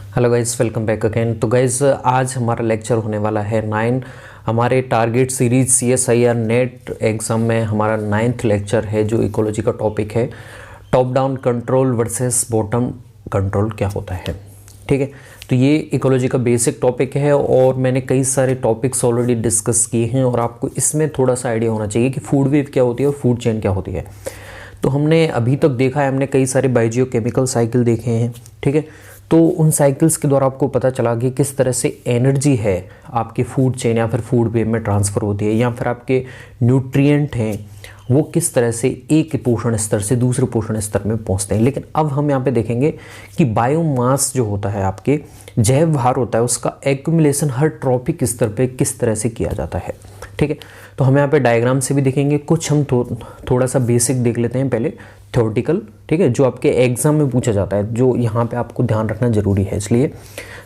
Hello guys, welcome back again. तो guys आज हमारा लेक्चर होने वाला है 9 हमारे target series CSIR net exam में हमारा 9th लेक्चर है जो इकोलॉजी का टॉपिक है। Top down control versus bottom control क्या होता है। ठीक है, तो ये इकोलॉजी का बेसिक टॉपिक है और मैंने कई सारे टॉपिक्स ऑलरेडी डिस्कस किए हैं और आपको इसमें थोड़ा सा आइडिया होना चाहिए कि फूड वेव क्या होती है और फूड चेन क्या होती है। तो हमने अभी तक देखा है, हमने कई सारे बायोजियोकेमिकल साइकिल देखे हैं। ठीक है, तो उन साइकिल्स के द्वारा आपको पता चला कि किस तरह से एनर्जी है आपके फूड चेन या फिर फूड वेव में ट्रांसफ़र होती है, या फिर आपके न्यूट्रिएंट हैं वो किस तरह से एक पोषण स्तर से दूसरे पोषण स्तर में पहुंचते हैं। लेकिन अब हम यहाँ पे देखेंगे कि बायोमास जो होता है, आपके जैव भार होता है, उसका एक्यूमुलेशन हर ट्रॉपिक स्तर पे किस तरह से किया जाता है। ठीक है, तो हम यहाँ पे डायग्राम से भी देखेंगे, कुछ हम थोड़ा सा बेसिक देख लेते हैं पहले, थ्योरेटिकल। ठीक है, जो आपके एग्जाम में पूछा जाता है, जो यहाँ पे आपको ध्यान रखना जरूरी है। इसलिए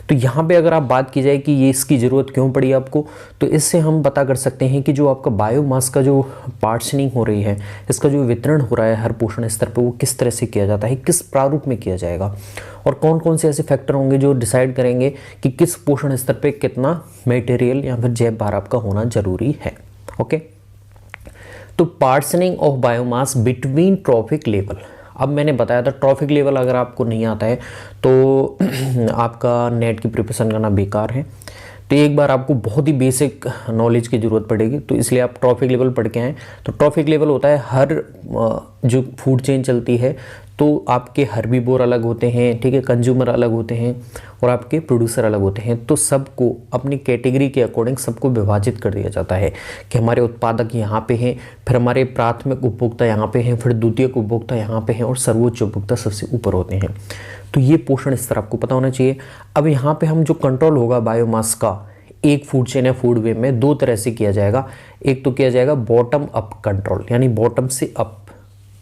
तो यहाँ पे अगर आप बात की जाए कि ये इसकी ज़रूरत क्यों पड़ी आपको, तो इससे हम पता कर सकते हैं कि जो आपका बायोमास का जो पार्शनिंग हो रही है, इसका जो वितरण हो रहा है हर पोषण स्तर पे, वो किस तरह से किया जाता है, किस प्रारूप में किया जाएगा, और कौन कौन से ऐसे फैक्टर होंगे जो डिसाइड करेंगे कि किस पोषण स्तर पे कितना मटेरियल या फिर जैव भार आपका होना जरूरी है। ओके, तो partitioning of biomass between trophic level. अब मैंने बताया था ट्रॉफिक लेवल अगर आपको नहीं आता है तो आपका नेट की प्रिपरेशन करना बेकार है। तो एक बार आपको बहुत ही बेसिक नॉलेज की ज़रूरत पड़ेगी, तो इसलिए आप ट्रॉफिक लेवल पढ़ के आएँ। तो ट्रॉफिक लेवल होता है हर जो फूड चेन चलती है, तो आपके हर्बीवोर अलग होते हैं, ठीक है, कंज्यूमर अलग होते हैं और आपके प्रोड्यूसर अलग होते हैं। तो सबको अपनी कैटेगरी के अकॉर्डिंग सबको विभाजित कर दिया जाता है कि हमारे उत्पादक यहाँ पे हैं, फिर हमारे प्राथमिक उपभोक्ता यहाँ पे हैं, फिर द्वितीयक उपभोक्ता यहाँ पे हैं और सर्वोच्च उपभोक्ता सबसे ऊपर होते हैं। तो ये पोषण स्तर आपको पता होना चाहिए। अब यहाँ पे हम जो कंट्रोल होगा बायोमास का एक फूड चेन या फूड वेव में, दो तरह से किया जाएगा। एक तो किया जाएगा बॉटम अप कंट्रोल, यानी बॉटम से अप,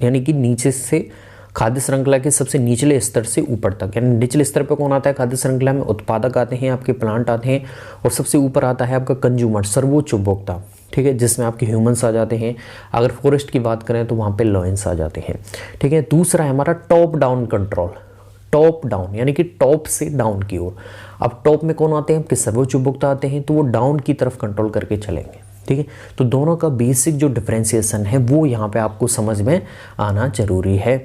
यानी कि नीचे से खाद्य श्रृंखला के सबसे निचले स्तर से ऊपर तक। यानी निचले स्तर पर कौन आता है खाद्य श्रृंखला में? उत्पादक आते हैं, आपके प्लांट आते हैं, और सबसे ऊपर आता है आपका कंज्यूमर, सर्वोच्च उपभोक्ता। ठीक है, जिसमें आपके ह्यूमंस आ जाते हैं। अगर फॉरेस्ट की बात करें तो वहाँ पे लॉयंस आ जाते हैं। ठीक है, दूसरा है हमारा top down control. Top down यानी कि टॉप से डाउन की ओर। अब टॉप में कौन आते हैं? आपके सर्वोच्च उपभोक्ता आते हैं, तो वो डाउन की तरफ कंट्रोल करके चलेंगे। ठीक है, तो दोनों का बेसिक जो डिफरेंशिएशन है वो यहाँ पे आपको समझ में आना जरूरी है।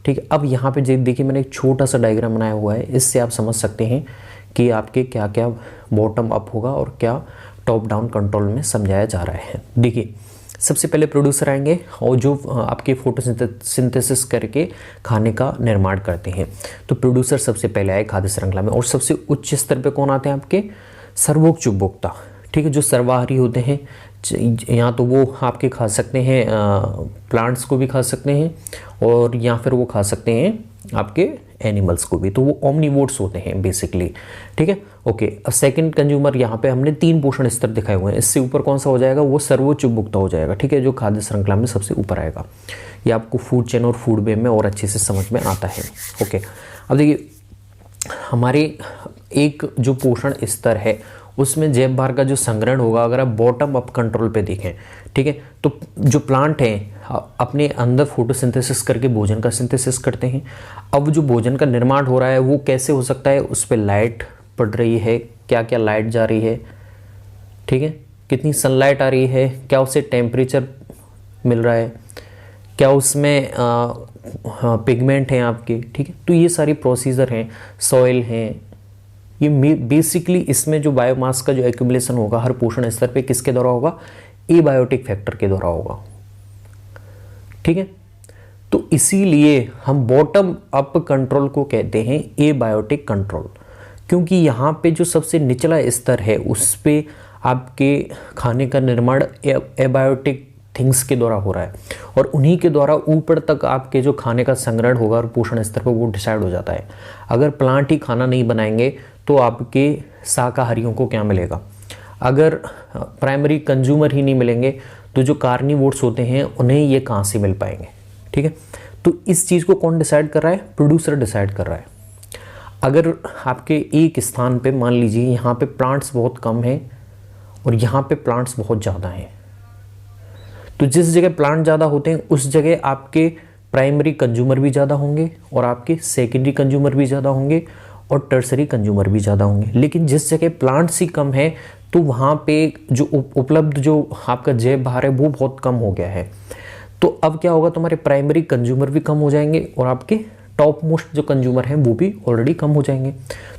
ठीक है, अब यहाँ पे देखिए मैंने एक छोटा सा डायग्राम बनाया हुआ है, इससे आप समझ सकते हैं कि आपके क्या क्या बॉटम अप होगा और क्या टॉप डाउन कंट्रोल में समझाया जा रहा है। देखिए, सबसे पहले प्रोड्यूसर आएंगे और जो आपके फोटोसिंथेसिस करके खाने का निर्माण करते हैं। तो प्रोड्यूसर सबसे पहले आए खाद्य श्रृंखला में, और सबसे उच्च स्तर पे कौन आते हैं? आपके सर्वोच्च उपभोक्ता। ठीक है, जो सर्वाहारी होते हैं, या तो वो आपके खा सकते हैं, प्लांट्स को भी खा सकते हैं, और या फिर वो खा सकते हैं आपके एनिमल्स को भी। तो वो ओमनिवोर्स होते हैं बेसिकली। ठीक है, ओके। अब सेकंड कंज्यूमर, यहाँ पे हमने 3 पोषण स्तर दिखाए हुए हैं। इससे ऊपर कौन सा हो जाएगा? वो सर्वोच्च उपभोक्ता हो जाएगा। ठीक है, जो खाद्य श्रृंखला में सबसे ऊपर आएगा। ये आपको फूड चेन और फूड वेव में और अच्छे से समझ में आता है। ओके, अब देखिए हमारे एक जो पोषण स्तर है उसमें जैव भार का जो संग्रहण होगा, अगर आप बॉटम अप कंट्रोल पे देखें, ठीक है, तो जो प्लांट हैं अपने अंदर फोटोसिंथेसिस करके भोजन का सिंथेसिस करते हैं। अब जो भोजन का निर्माण हो रहा है वो कैसे हो सकता है? उस पर लाइट पड़ रही है, क्या क्या लाइट जा रही है, ठीक है, कितनी सनलाइट आ रही है, क्या उससे टेम्परेचर मिल रहा है, क्या उसमें पिगमेंट हैं आपके। ठीक है, तो ये सारी प्रोसीजर हैं, सॉइल हैं, ये बेसिकली इसमें जो बायोमास का जो एक्यूमुलेशन होगा हर पोषण स्तर पे किसके द्वारा होगा? एबायोटिक फैक्टर के द्वारा होगा। ठीक है, तो इसीलिए हम बॉटम अप कंट्रोल को कहते हैं एबायोटिक कंट्रोल, क्योंकि यहाँ पे जो सबसे निचला स्तर है उस पे आपके खाने का निर्माण एबायोटिक थिंग्स के द्वारा हो रहा है, और उन्हीं के द्वारा ऊपर तक आपके जो खाने का संग्रहण होगा और पोषण स्तर पर वो डिसाइड हो जाता है। अगर प्लांट ही खाना नहीं बनाएंगे तो आपके शाकाहारियों को क्या मिलेगा? अगर प्राइमरी कंज्यूमर ही नहीं मिलेंगे तो जो कार्निवोर्स होते हैं उन्हें ये कहाँ से मिल पाएंगे? ठीक है, तो इस चीज़ को कौन डिसाइड कर रहा है? प्रोड्यूसर डिसाइड कर रहा है। अगर आपके एक स्थान पे मान लीजिए यहाँ पे प्लांट्स बहुत कम हैं और यहाँ पे प्लांट्स बहुत ज़्यादा हैं, तो जिस जगह प्लांट ज़्यादा होते हैं उस जगह आपके प्राइमरी कंज्यूमर भी ज़्यादा होंगे और आपके सेकेंडरी कंज्यूमर भी ज़्यादा होंगे, और टर्सरी कंज्यूमर भी ज़्यादा होंगे। लेकिन जिस जगह प्लांट्स ही कम है तो वहाँ पे जो उपलब्ध जो आपका जैव भार है वो बहुत कम हो गया है। तो अब क्या होगा, तुम्हारे प्राइमरी कंज्यूमर भी कम हो जाएंगे और आपके टॉप मोस्ट जो कंज्यूमर हैं वो भी ऑलरेडी कम हो जाएंगे।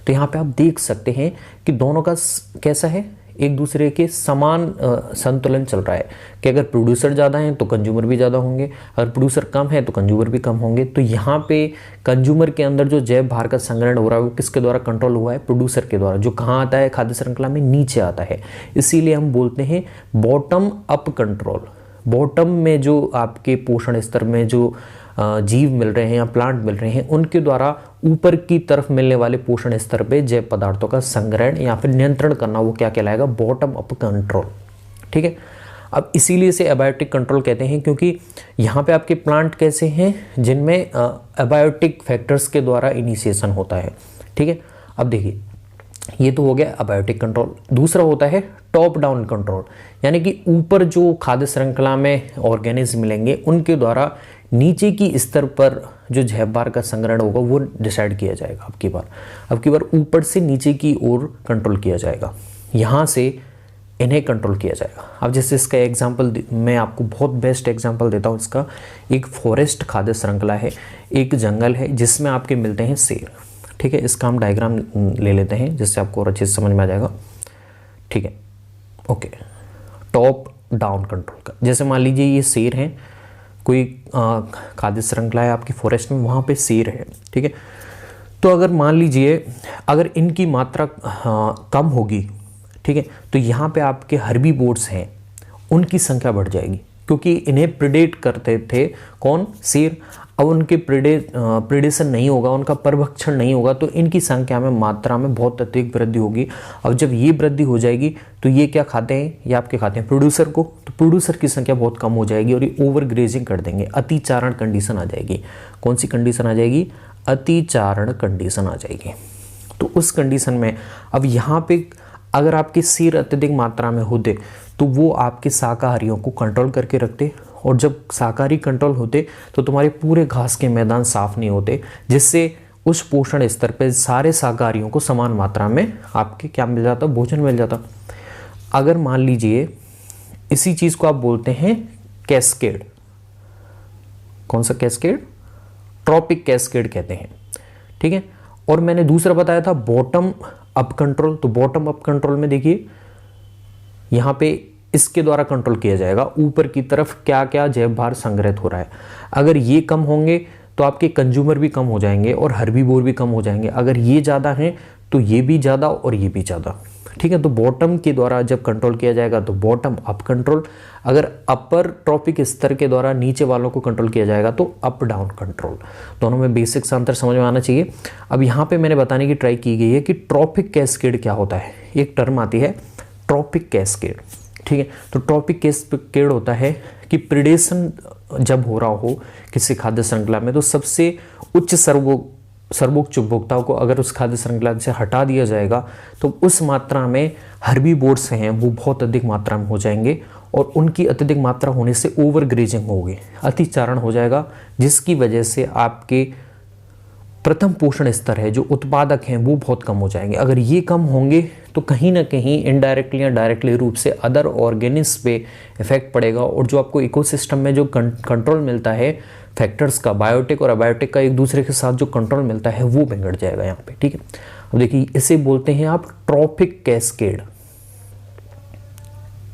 तो यहाँ पे आप देख सकते हैं कि दोनों का कैसा है, एक दूसरे के समान संतुलन चल रहा है कि अगर प्रोड्यूसर ज़्यादा हैं तो कंज्यूमर भी ज़्यादा होंगे, अगर प्रोड्यूसर कम है तो कंज्यूमर भी कम होंगे। तो यहाँ पे कंज्यूमर के अंदर जो जैव भार का संग्रहण हो रहा है वो किसके द्वारा कंट्रोल हुआ है, प्रोड्यूसर के द्वारा, जो कहाँ आता है, खाद्य श्रृंखला में नीचे आता है। इसीलिए हम बोलते हैं बॉटम अप कंट्रोल। बॉटम में जो आपके पोषण स्तर में जो जीव मिल रहे हैं या प्लांट मिल रहे हैं उनके द्वारा ऊपर की तरफ मिलने वाले पोषण स्तर पे जैव पदार्थों का संग्रहण या फिर नियंत्रण करना, वो क्या कहलाएगा, बॉटम अप कंट्रोल। ठीक है। अब इसीलिए इसे एबायोटिक कंट्रोल कहते हैं, क्योंकि यहाँ पे आपके प्लांट कैसे हैं जिनमें एबायोटिक फैक्टर्स के द्वारा इनिशिएशन होता है। ठीक है। अब देखिए, ये तो हो गया अबायोटिक कंट्रोल। दूसरा होता है टॉप डाउन कंट्रोल, यानी कि ऊपर जो खाद्य श्रृंखला में ऑर्गेनिज्म मिलेंगे उनके द्वारा नीचे की स्तर पर जो जैव भार का संग्रहण होगा वो डिसाइड किया जाएगा। अब की बार ऊपर से नीचे की ओर कंट्रोल किया जाएगा, यहाँ से इन्हें कंट्रोल किया जाएगा। अब जैसे इसका एग्जांपल मैं आपको बहुत बेस्ट एग्जांपल देता हूँ इसका। एक फॉरेस्ट खाद्य श्रृंखला है, एक जंगल है जिसमें आपके मिलते हैं शेर। ठीक है। इसका हम डायग्राम ले लेते हैं जिससे आपको और अच्छे से समझ में आ जाएगा। ठीक है। ओके, टॉप डाउन कंट्रोल का, जैसे मान लीजिए ये शेर हैं, कोई खाद्य श्रृंखला है आपकी फॉरेस्ट में, वहाँ पे शेर है। ठीक है। तो अगर मान लीजिए अगर इनकी मात्रा कम होगी, ठीक है, तो यहाँ पे आपके हर्बीवोर्स हैं उनकी संख्या बढ़ जाएगी, क्योंकि इन्हें प्रिडेट करते थे कौन, शेर। अब उनके प्रिडेशन नहीं होगा, उनका परभक्षण नहीं होगा, तो इनकी संख्या में, मात्रा में बहुत अत्यधिक वृद्धि होगी। अब जब ये वृद्धि हो जाएगी तो ये क्या खाते हैं, ये आपके खाते हैं प्रोड्यूसर को, तो प्रोड्यूसर की संख्या बहुत कम हो जाएगी और ये ओवर ग्रेजिंग कर देंगे, अतिचारण कंडीशन आ जाएगी। कौन सी कंडीशन आ जाएगी, अतिचारण कंडीशन आ जाएगी। तो उस कंडीशन में अब यहाँ पे अगर आपके शेर अत्यधिक मात्रा में होते तो वो आपके शाकाहारियों को कंट्रोल करके रखते, और जब शाकाहारी कंट्रोल होते तो तुम्हारे पूरे घास के मैदान साफ नहीं होते, जिससे उस पोषण स्तर पे सारे शाकाहारियों को समान मात्रा में आपके क्या मिल जाता, भोजन मिल जाता। अगर मान लीजिए इसी चीज़ को आप बोलते हैं कैस्केड। कौन सा कैस्केड, ट्रॉपिक कैस्केड कहते हैं। ठीक है। और मैंने दूसरा बताया था बॉटम अप कंट्रोल। तो बॉटम अप कंट्रोल में देखिए यहाँ पे इसके द्वारा कंट्रोल किया जाएगा, ऊपर की तरफ क्या क्या जैव भार संग्रहित हो रहा है। अगर ये कम होंगे तो आपके कंज्यूमर भी कम हो जाएंगे और हर्बीवोर भी कम हो जाएंगे। अगर ये ज़्यादा हैं तो ये भी ज़्यादा और ये भी ज़्यादा। ठीक है। तो बॉटम के द्वारा जब कंट्रोल किया जाएगा तो बॉटम अप कंट्रोल, अगर अपर ट्रॉपिक स्तर के द्वारा नीचे वालों को कंट्रोल किया जाएगा तो अप डाउन कंट्रोल। दोनों में बेसिक सा अंतर समझ में आना चाहिए। अब यहाँ पे मैंने बताने की ट्राई की गई है कि ट्रॉपिक कैस्केड क्या होता है। एक टर्म आती है ट्रॉपिक कैस्केड। ठीक है। तो ट्रॉपिक कैस्केड होता है कि प्रिडेशन जब हो रहा हो किसी खाद्य श्रृंखला में तो सबसे उच्च सर्वोच्च उपभोक्ताओं को अगर उस खाद्य श्रृंखला से हटा दिया जाएगा तो उस मात्रा में हर्बीवोर्स हैं वो बहुत अधिक मात्रा में हो जाएंगे, और उनकी अत्यधिक मात्रा होने से ओवर ग्रेजिंग होगी, अतिचारण हो जाएगा, जिसकी वजह से आपके प्रथम पोषण स्तर है जो उत्पादक हैं वो बहुत कम हो जाएंगे। अगर ये कम होंगे तो कहीं ना कहीं इनडायरेक्टली या डायरेक्टली रूप से अदर ऑर्गेनिज्म पे इफेक्ट पड़ेगा, और जो आपको इकोसिस्टम में जो कंट्रोल मिलता है फैक्टर्स का, बायोटिक और अबायोटिक का एक दूसरे के साथ जो कंट्रोल मिलता है वो बिगड़ जाएगा यहाँ पे। ठीक है। अब देखिए इसे बोलते हैं आप ट्रॉपिक कैस्केड।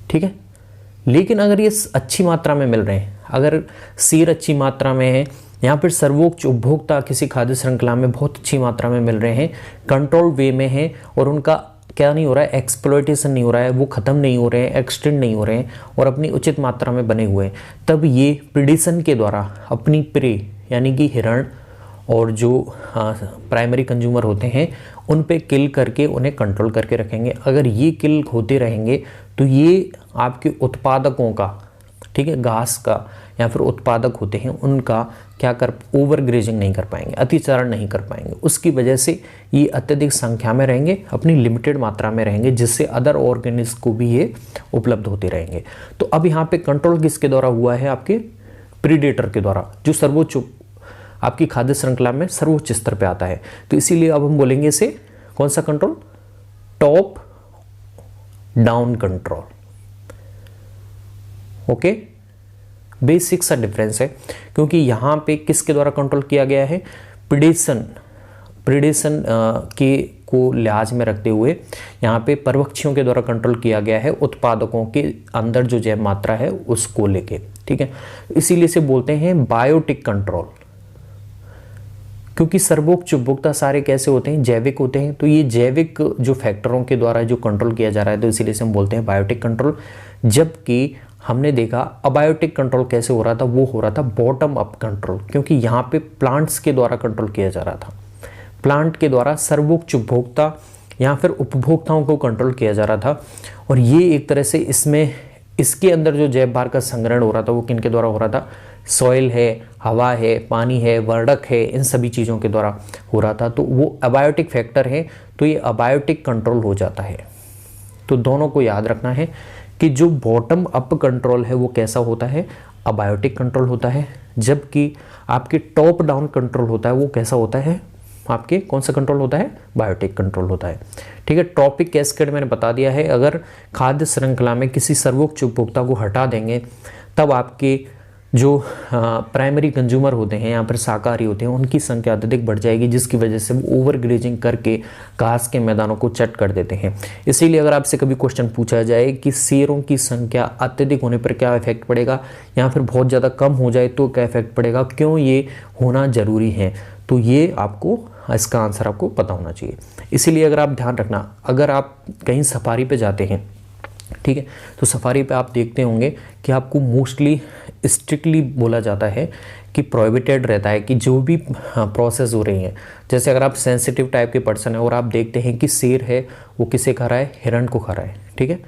ठीक है। लेकिन अगर ये अच्छी मात्रा में मिल रहे हैं, अगर शेर अच्छी मात्रा में है या फिर सर्वोच्च उपभोक्ता किसी खाद्य श्रृंखला में बहुत अच्छी मात्रा में मिल रहे हैं, कंट्रोल वे में है, और उनका क्या नहीं हो रहा है, एक्सप्लॉयटेशन नहीं हो रहा है, वो ख़त्म नहीं हो रहे हैं, एक्सटेंड नहीं हो रहे हैं और अपनी उचित मात्रा में बने हुए हैं, तब ये प्रिडेशन के द्वारा अपनी प्रे यानी कि हिरण और जो प्राइमरी कंज्यूमर होते हैं उन पे किल करके उन्हें कंट्रोल करके रखेंगे। अगर ये किल होते रहेंगे तो ये आपके उत्पादकों का, ठीक है, घास का या फिर उत्पादक होते हैं उनका क्या कर ओवर ग्रेजिंग नहीं कर पाएंगे, अतिचारण नहीं कर पाएंगे। उसकी वजह से ये अत्यधिक संख्या में रहेंगे, अपनी लिमिटेड मात्रा में रहेंगे, जिससे अदर ऑर्गेनिज्म को भी ये उपलब्ध होते रहेंगे। तो अब यहाँ पे कंट्रोल किसके द्वारा हुआ है, आपके प्रीडेटर के द्वारा, जो सर्वोच्च आपकी खाद्य श्रृंखला में सर्वोच्च स्तर पे आता है। तो इसीलिए अब हम बोलेंगे इसे कौन सा control, top down control. Okay, basic सा डिफरेंस है, क्योंकि यहां पे किसके द्वारा कंट्रोल किया गया है, प्रीडेशन के को लिहाज में रखते हुए यहाँ पे परभक्षियों के द्वारा कंट्रोल किया गया है, उत्पादकों के अंदर जो जैव मात्रा है उसको लेके, ठीक है। इसीलिए इसे बोलते हैं बायोटिक कंट्रोल, क्योंकि सर्वोच्च उपभोक्ता सारे कैसे होते हैं, जैविक होते हैं। तो ये जैविक जो फैक्टरों के द्वारा जो कंट्रोल किया जा रहा है, तो इसीलिए से हम बोलते हैं बायोटिक कंट्रोल। जबकि हमने देखा अबायोटिक कंट्रोल कैसे हो रहा था, वो हो रहा था बॉटम अप कंट्रोल, क्योंकि यहाँ पे प्लांट्स के द्वारा कंट्रोल किया जा रहा था। प्लांट के द्वारा सर्वोच्च उपभोक्ता या फिर उपभोक्ताओं को कंट्रोल किया जा रहा था। और ये एक तरह से इसके अंदर जो जैव भार का संग्रहण हो रहा था वो किनके द्वारा हो रहा था, सॉइल है, हवा है, पानी है, वर्णक है, इन सभी चीज़ों के द्वारा हो रहा था। तो वो अबायोटिक फैक्टर है, तो ये अबायोटिक कंट्रोल हो जाता है। तो दोनों को याद रखना है कि जो बॉटम अप कंट्रोल है वो कैसा होता है, अबायोटिक कंट्रोल होता है, जबकि आपके टॉप डाउन कंट्रोल होता है वो कैसा होता है, आपके कौन सा कंट्रोल होता है, बायोटिक कंट्रोल होता है, ठीक है। टॉपिक कैस्केड मैंने बता दिया है। अगर खाद्य श्रृंखला में किसी सर्वोच्च उपभोक्ता को हटा देंगे तब आपके जो प्राइमरी कंज्यूमर होते हैं, यहाँ पर शाकाहारी होते हैं, उनकी संख्या अत्यधिक बढ़ जाएगी, जिसकी वजह से वो ओवर ग्रेजिंग करके घास के मैदानों को चट कर देते हैं। इसीलिए अगर आपसे कभी क्वेश्चन पूछा जाए कि शेरों की संख्या अत्यधिक होने पर क्या इफेक्ट पड़ेगा, या फिर बहुत ज़्यादा कम हो जाए तो क्या इफेक्ट पड़ेगा, क्यों ये होना जरूरी है, तो ये आपको इसका आंसर आपको पता होना चाहिए। इसीलिए अगर आप ध्यान रखना, अगर आप कहीं सफारी पे जाते हैं, ठीक है, तो सफारी पे आप देखते होंगे कि आपको मोस्टली स्ट्रिक्टली बोला जाता है कि प्रोहिबिटेड रहता है कि जो भी प्रोसेस हो रही है, जैसे अगर आप सेंसिटिव टाइप के पर्सन है और आप देखते हैं कि शेर है वो किसे खा रहा है, हिरण को खा रहा है, ठीक है,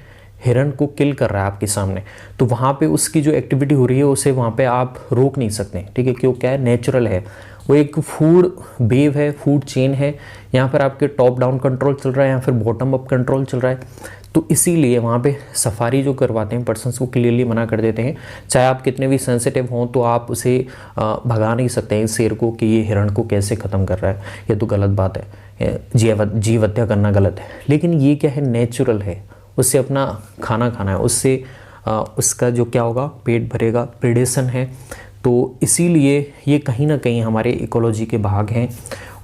हिरण को किल कर रहा है आपके सामने, तो वहाँ पे उसकी जो एक्टिविटी हो रही है उसे वहाँ पे आप रोक नहीं सकते, ठीक है, क्यों, क्या है, नेचुरल है, वो एक फूड वेव है, फूड चेन है। यहाँ पर आपके टॉप डाउन कंट्रोल चल रहा है या फिर बॉटम अप कंट्रोल चल रहा है। तो इसीलिए वहाँ पे सफारी जो करवाते हैं पर्सन्स को क्लियरली मना कर देते हैं, चाहे आप कितने भी सेंसिटिव हों तो आप उसे भगा नहीं सकते हैं शेर को कि ये हिरण को कैसे ख़त्म कर रहा है, ये तो गलत बात है, जीव हत्या करना गलत है। लेकिन ये क्या है, नेचुरल है, उससे अपना खाना खाना है, उससे उसका जो क्या होगा, पेट भरेगा, प्रेडेशन है। तो इसीलिए ये कहीं ना कहीं हमारे इकोलॉजी के भाग हैं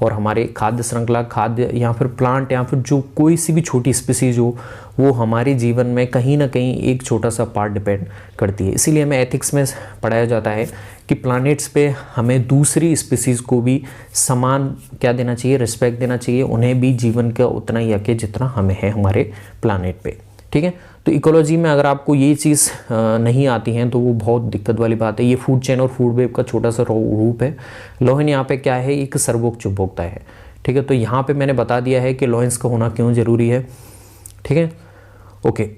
और हमारे खाद्य श्रृंखला, खाद्य या फिर प्लांट या फिर जो कोई सी भी छोटी स्पीसीज हो, वो हमारे जीवन में कहीं ना कहीं एक छोटा सा पार्ट डिपेंड करती है। इसीलिए हमें एथिक्स में पढ़ाया जाता है कि प्लैनेट्स पे हमें दूसरी स्पीसीज को भी समान क्या देना चाहिए, रिस्पेक्ट देना चाहिए, उन्हें भी जीवन का उतना ही हक है जितना हमें है हमारे प्लैनेट पे, ठीक है। तो इकोलॉजी में अगर आपको ये चीज़ नहीं आती हैं तो वो बहुत दिक्कत वाली बात है। ये फूड चेन और फूड वेब का छोटा सा रूप है। लोहेन यहाँ पे क्या है, एक सर्वोच्च उपभोक्ता है, ठीक है। तो यहाँ पे मैंने बता दिया है कि लोहेंस का होना क्यों जरूरी है, ठीक है, ओके।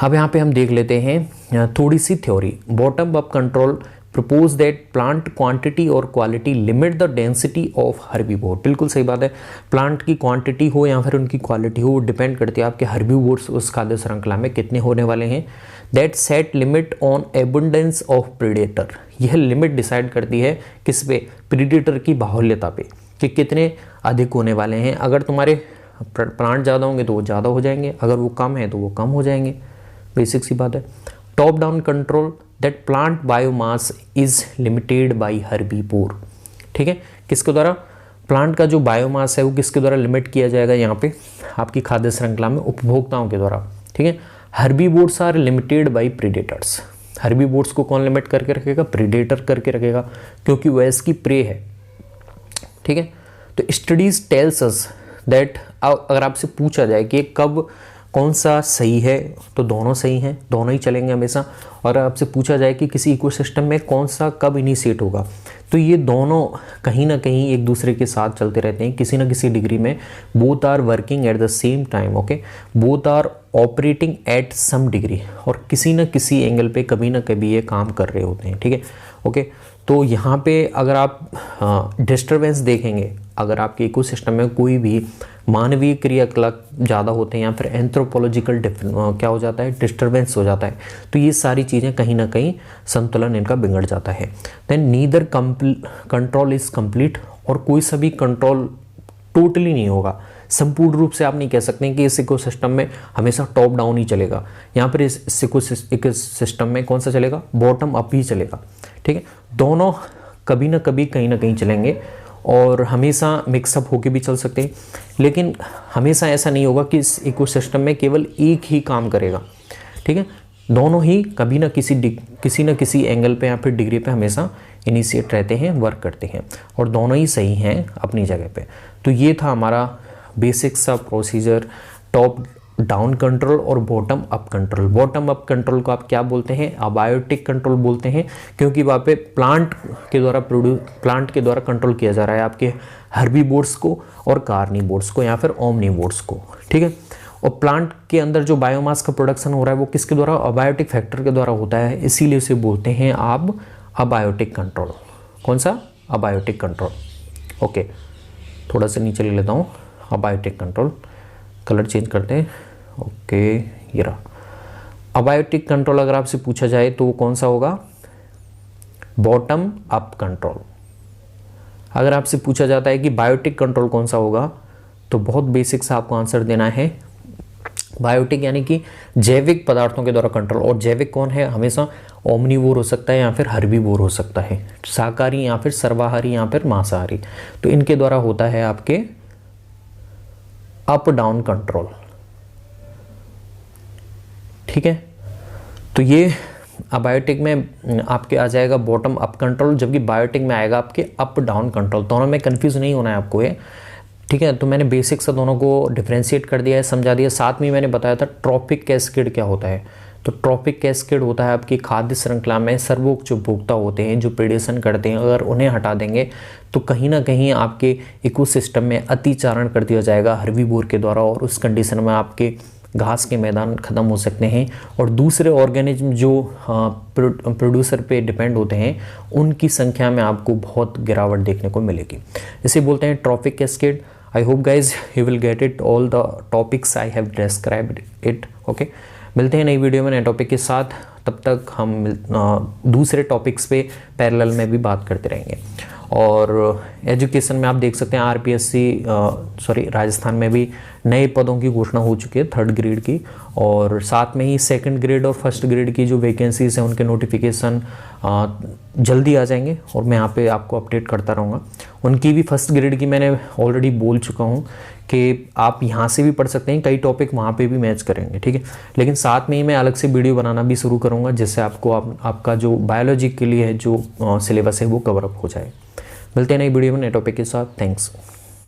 अब यहाँ पे हम देख लेते हैं थोड़ी सी theory. Bottom up control propose that plant quantity और quality limit the density of herbivore. बिल्कुल सही बात है, प्लांट की क्वांटिटी हो या फिर उनकी क्वालिटी हो, वो डिपेंड करती है आपके हर्बीवोर्स उस खाद्य श्रृंखला में कितने होने वाले हैं। That set limit on abundance of predator. यह लिमिट डिसाइड करती है किस पे, प्रीडेटर की बाहुल्यता पे, कि कितने अधिक होने वाले हैं। अगर तुम्हारे प्लांट ज़्यादा होंगे तो वो ज़्यादा हो जाएंगे, अगर वो कम है तो वो कम हो जाएंगे, बेसिक सी बात है। Top down control that plant biomass is limited by herbivore, ठीक है। किसके द्वारा, प्लांट का जो बायोमास है वो किसके द्वारा लिमिट किया जाएगा, यहाँ पे आपकी खाद्य श्रृंखला में उपभोक्ताओं के द्वारा, ठीक है। Herbivores are limited by predators. Herbivores को कौन लिमिट करके रखेगा, प्रीडेटर करके रखेगा, क्योंकि वह इसकी प्रे है, ठीक है। तो स्टडीज टेल्स अस दैट, अगर आपसे पूछा जाए कि कब कौन सा सही है, तो दोनों सही हैं, दोनों ही चलेंगे हमेशा। और आपसे पूछा जाए कि किसी इकोसिस्टम में कौन सा कब इनिशिएट होगा, तो ये दोनों कहीं ना कहीं एक दूसरे के साथ चलते रहते हैं किसी ना किसी डिग्री में। Both are working at the same time, okay, both are operating at some degree, और किसी न किसी एंगल पे कभी ना कभी ये काम कर रहे होते हैं, ठीक है, ओके। तो यहाँ पे अगर आप डिस्टर्बेंस देखेंगे, अगर आपके इकोसिस्टम में कोई भी मानवीय क्रियाकलाप ज़्यादा होते हैं या फिर एंथ्रोपोलॉजिकल क्या हो जाता है, डिस्टर्बेंस हो जाता है, तो ये सारी चीज़ें कहीं ना कहीं संतुलन इनका बिगड़ जाता है। Then neither control is complete, और कोई सा भी कंट्रोल टोटली नहीं होगा, संपूर्ण रूप से आप नहीं कह सकते कि इस इकोसिस्टम में हमेशा टॉप डाउन ही चलेगा। यहाँ पर इस इकोसिस्टम में कौन सा चलेगा, बॉटम अप ही चलेगा, ठीक है। दोनों कभी ना कभी कहीं ना कहीं चलेंगे और हमेशा मिक्सअप होके भी चल सकते हैं, लेकिन हमेशा ऐसा नहीं होगा कि इस इकोसिस्टम में केवल एक ही काम करेगा, ठीक है। दोनों ही कभी ना किसी एंगल पे या फिर डिग्री पे हमेशा इनिशिएट रहते हैं, वर्क करते हैं, और दोनों ही सही हैं अपनी जगह पे। तो ये था हमारा बेसिक सा प्रोसीजर, टॉप डाउन कंट्रोल और bottom up control. Bottom up control को आप क्या बोलते हैं, अबायोटिक कंट्रोल बोलते हैं, क्योंकि वहाँ पे प्लांट के द्वारा कंट्रोल किया जा रहा है आपके हर्बीवोर्स को और कार्निवोर्स को या फिर ओमनिवोर्स को, ठीक है। और प्लांट के अंदर जो बायोमास का प्रोडक्शन हो रहा है वो किसके द्वारा, अबायोटिक फैक्टर के द्वारा होता है, इसीलिए उसे बोलते हैं आप अबायोटिक कंट्रोल। कौन सा, अबायोटिक कंट्रोल। ओके, थोड़ा सा नीचे ले लेता हूँ, अबायोटिक कंट्रोल, कलर चेंज करते हैं। ओके, ये रहा अबायोटिक कंट्रोल। अगर आपसे पूछा जाए तो वो कौन सा होगा, बॉटम अप कंट्रोल। अगर आपसे पूछा जाता है कि बायोटिक कंट्रोल कौन सा होगा, तो बहुत बेसिक सा आपको आंसर देना है, बायोटिक यानी कि जैविक पदार्थों के द्वारा कंट्रोल। और जैविक कौन है, हमेशा ओमनिवोर हो सकता है या फिर हर्बीवोर हो सकता है, शाकाहारी या फिर सर्वाहारी या फिर मांसाहारी, तो इनके द्वारा होता है आपके अप डाउन कंट्रोल, ठीक है। तो ये अबायोटिक में आपके आ जाएगा बॉटम अप कंट्रोल, जबकि बायोटिक में आएगा आपके अप डाउन कंट्रोल। दोनों में कंफ्यूज नहीं होना है आपको ये, ठीक है। तो मैंने बेसिक से दोनों को डिफ्रेंशिएट कर दिया है, समझा दिया। साथ में मैंने बताया था ट्रॉपिक कैस्केड क्या होता है। तो ट्रॉपिक कैस्केड होता है आपकी खाद्य श्रृंखला में सर्वोच्च उपभोक्ता होते हैं जो प्रेडेशन करते हैं, अगर उन्हें हटा देंगे तो कहीं ना कहीं आपके इकोसिस्टम में अतिचारण कर दिया जाएगा हर्बीवोर के द्वारा, और उस कंडीशन में आपके घास के मैदान ख़त्म हो सकते हैं और दूसरे ऑर्गेनिज्म जो प्रोड्यूसर पे डिपेंड होते हैं उनकी संख्या में आपको बहुत गिरावट देखने को मिलेगी। इसे बोलते हैं trophic cascade. I hope guys you will get it all the topics I have described it. Okay, मिलते हैं नई वीडियो में नए टॉपिक के साथ, तब तक हम दूसरे टॉपिक्स पे पैरेलल में भी बात करते रहेंगे। और एजुकेशन में आप देख सकते हैं आरपीएससी राजस्थान में भी नए पदों की घोषणा हो चुकी है 3rd ग्रेड की, और साथ में ही 2nd ग्रेड और 1st ग्रेड की जो वैकेंसीज हैं उनके नोटिफिकेशन जल्दी आ जाएंगे और मैं यहाँ पे आपको अपडेट करता रहूँगा। उनकी भी 1st ग्रेड की मैंने ऑलरेडी बोल चुका हूँ कि आप यहाँ से भी पढ़ सकते हैं, कई टॉपिक वहाँ पे भी मैच करेंगे, ठीक है। लेकिन साथ में ही मैं अलग से वीडियो बनाना भी शुरू करूँगा जिससे आपको आपका जो बायोलॉजी के लिए जो सिलेबस है वो कवर अप हो जाए। मिलते हैं नई वीडियो में नए टॉपिक के साथ। थैंक्स।